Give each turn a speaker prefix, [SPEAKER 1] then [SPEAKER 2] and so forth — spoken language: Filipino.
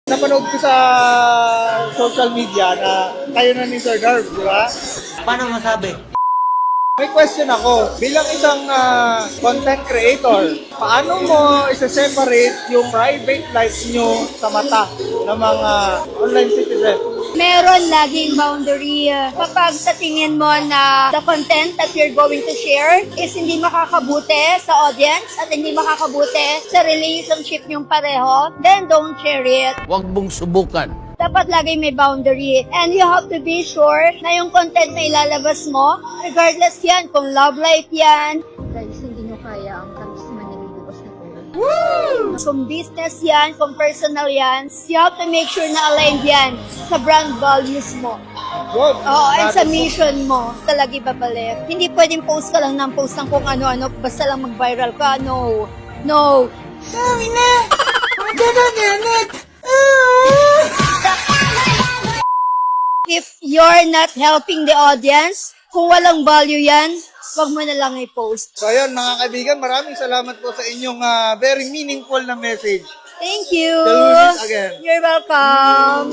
[SPEAKER 1] Napanood ko sa social media na kayo na ni Sir Darv, di ba?
[SPEAKER 2] Paano masabi?
[SPEAKER 1] May question ako. Bilang isang content creator, paano mo isa-separate yung private life nyo sa mata ng mga online citizen?
[SPEAKER 3] Meron laging boundary. Kapag sa tingin mo na the content that you're going to share is hindi makakabuti sa audience at hindi makakabuti sa relationship nyong pareho, then don't share it.
[SPEAKER 2] Huwag mong subukan.
[SPEAKER 3] Dapat lagi may boundary. And you have to be sure na yung content na ilalabas mo, regardless yan, kung love life yan, guys, hindi nyo kaya ang tamis na nililibos na po. Kung business yan, kung personal yan, you have to make sure na aligned yan sa brand values mo.
[SPEAKER 1] Good.
[SPEAKER 3] Oo, and sa mission mo, talaga ibabalik. Hindi pwedeng post ka lang ng post ng kung ano-ano, basta lang mag-viral ka. No. No. If you're not helping the audience, kung walang value yan, wag mo na lang i-post.
[SPEAKER 1] So ayun mga kaibigan, maraming salamat po sa inyong very meaningful na message.
[SPEAKER 3] Thank you.
[SPEAKER 1] Till we meet again.
[SPEAKER 3] You're welcome.